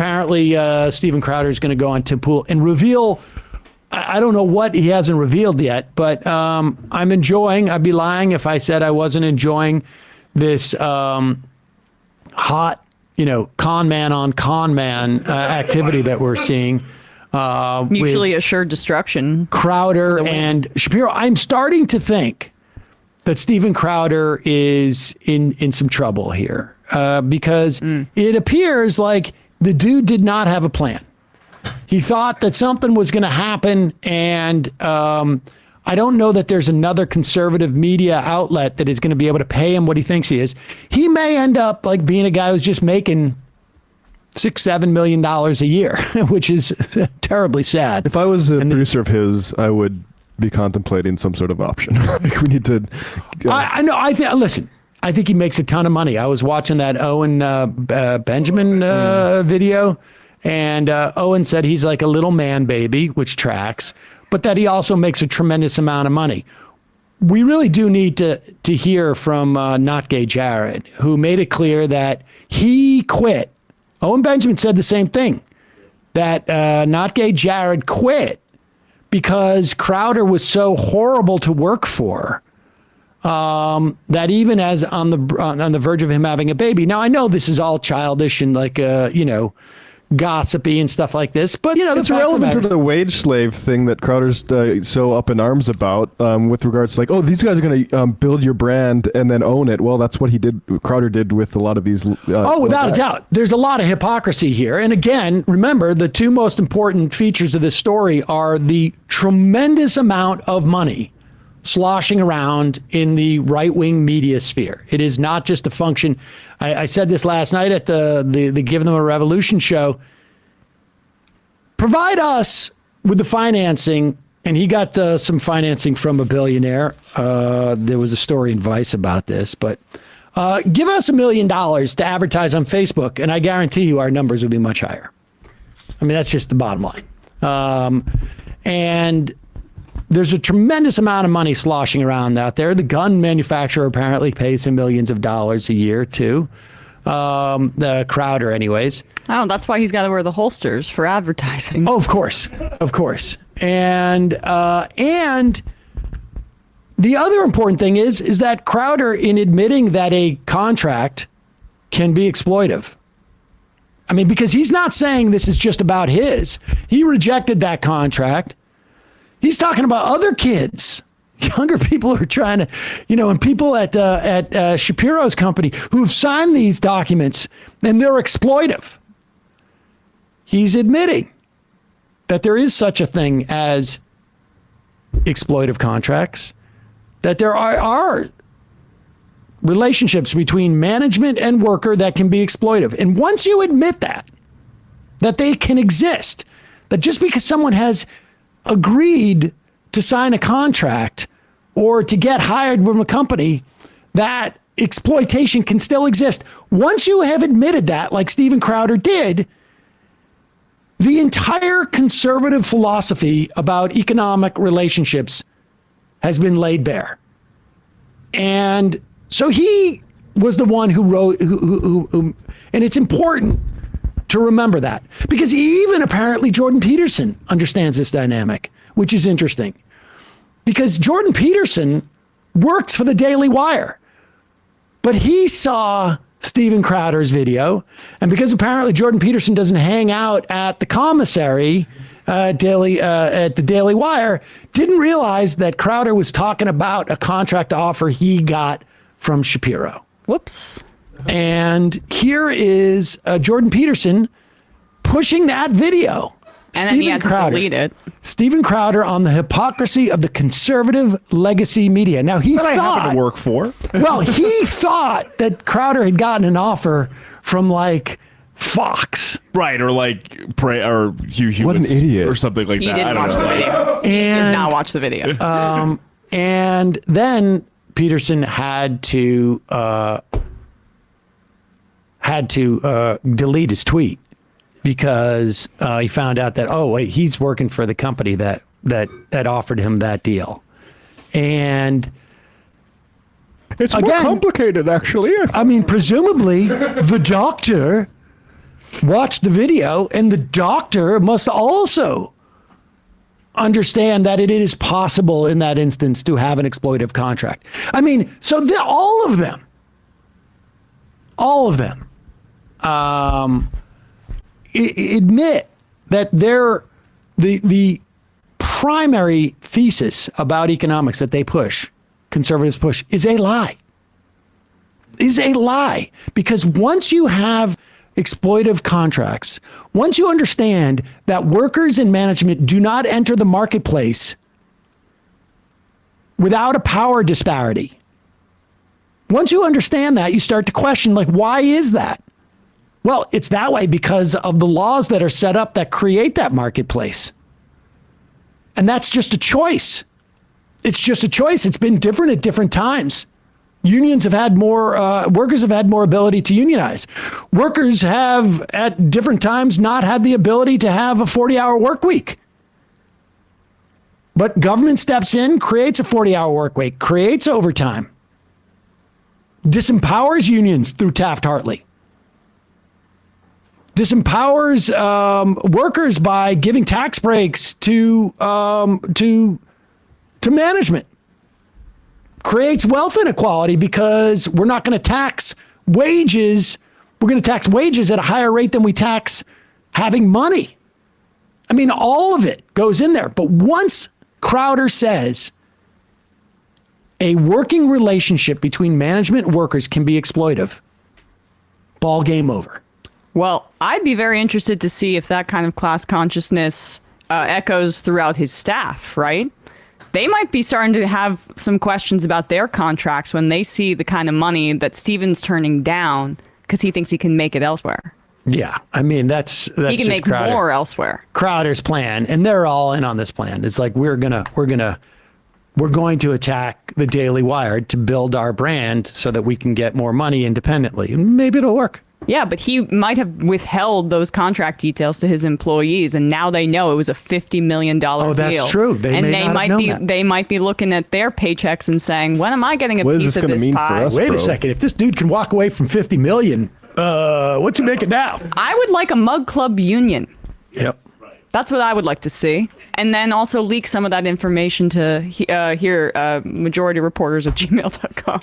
apparently Steven Crowder is going to go on Tim Pool and reveal, I don't know what he hasn't revealed yet, but I'm enjoying, I'd be lying if I said I wasn't enjoying this hot, con man on con man activity that we're seeing. Mutually assured destruction. Crowder and Shapiro. I'm starting to think that Steven Crowder is in some trouble here because it appears like the dude did not have a plan. He thought that something was going to happen, and I don't know that there's another conservative media outlet that is going to be able to pay him what he thinks he is. He may end up like being a guy who's just making $6-7 million a year, which is terribly sad. If I was a producer of his, I would be contemplating some sort of option. Like we need to. I know. Listen. I think he makes a ton of money. I was watching that Owen Benjamin video, and Owen said he's like a little man baby, which tracks, but that he also makes a tremendous amount of money. We really do need to hear from Not Gay Jared, who made it clear that he quit. Owen Benjamin said the same thing, that Not Gay Jared quit because Crowder was so horrible to work for that even as on the verge of him having a baby. Now, I know this is all childish and like, gossipy and stuff like this, but it's relevant to the wage slave thing that Crowder's so up in arms about with regards to like, oh, these guys are going to build your brand and then own it. Well, that's what Crowder did with a lot of these. Without a doubt. There's a lot of hypocrisy here. And again, remember, the two most important features of this story are the tremendous amount of money sloshing around in the right-wing media sphere. It is not just a function. I said this last night at the Give Them a Revolution show. Provide us with the financing, and he got some financing from a billionaire. There was a story in Vice about this, but give us $1 million to advertise on Facebook, and I guarantee you our numbers will be much higher. I mean, that's just the bottom line. And there's a tremendous amount of money sloshing around out there. The gun manufacturer apparently pays him millions of dollars a year, too. The Crowder, anyways. Oh, that's why he's got to wear the holsters for advertising. Oh, of course. Of course. And the other important thing is that Crowder, in admitting that a contract can be exploitive. I mean, because he's not saying this is just about his. He rejected that contract. He's talking about other kids, younger people who are trying to, and people at Shapiro's company who've signed these documents, and they're exploitive. He's admitting that there is such a thing as exploitive contracts, that there are relationships between management and worker that can be exploitive. And once you admit that they can exist, that just because someone has agreed to sign a contract or to get hired from a company, that exploitation can still exist. Once you have admitted that, like Steven Crowder did, the entire conservative philosophy about economic relationships has been laid bare. And so he was the one who wrote, who and it's important to remember that, because even apparently Jordan Peterson understands this dynamic, which is interesting, because Jordan Peterson works for the Daily Wire, but he saw Steven Crowder's video, and because apparently Jordan Peterson doesn't hang out at the commissary at the Daily Wire, didn't realize that Crowder was talking about a contract offer he got from Shapiro. Whoops. And here is Jordan Peterson pushing that video. And then he had to delete it. Steven Crowder on the hypocrisy of the conservative legacy media. Now, he thought... I happen to work for. Well, he thought that Crowder had gotten an offer from, like, Fox. Right, or like or Hugh Hewitt. What an idiot. Or something like He that. didn't watch the video. He did not watch the video. And then Peterson had to delete his tweet because he found out that, oh, wait, he's working for the company that offered him that deal. And it's more complicated, actually. I mean, presumably the doctor watched the video, and the doctor must also understand that it is possible in that instance to have an exploitive contract. I mean, so all of them admit that the primary thesis about economics that they push, conservatives push, is a lie. Because once you have exploitive contracts, once you understand that workers and management do not enter the marketplace without a power disparity, once you understand that, you start to question, like, why is that? Well, it's that way because of the laws that are set up that create that marketplace. And that's just a choice. It's just a choice. It's been different at different times. Unions have had more, workers have had more ability to unionize. Workers have at different times not had the ability to have a 40-hour work week. But government steps in, creates a 40-hour work week, creates overtime, disempowers unions through Taft-Hartley, disempowers workers by giving tax breaks to management, creates wealth inequality because we're not going to tax wages. We're going to tax wages at a higher rate than we tax having money. I mean, all of it goes in there. But once Crowder says a working relationship between management and workers can be exploitive, ball game over. Well, I'd be very interested to see if that kind of class consciousness echoes throughout his staff, right? They might be starting to have some questions about their contracts when they see the kind of money that Stephen's turning down because he thinks he can make it elsewhere. Yeah, I mean, that's he can make Crowder. more elsewhere. Crowder's plan, and they're all in on this plan. It's like we're going to attack the Daily Wire to build our brand so that we can get more money independently, and maybe it'll work. Yeah, but he might have withheld those contract details to his employees, and now they know it was a $50 million deal. Oh, that's true. They might be looking at their paychecks and saying, "When am I getting a piece of this pie?" Wait a second. If this dude can walk away from $50 million, what's he making now? I would like a mug club union. Yep. That's what I would like to see. And then also leak some of that information to majority reporters at gmail.com.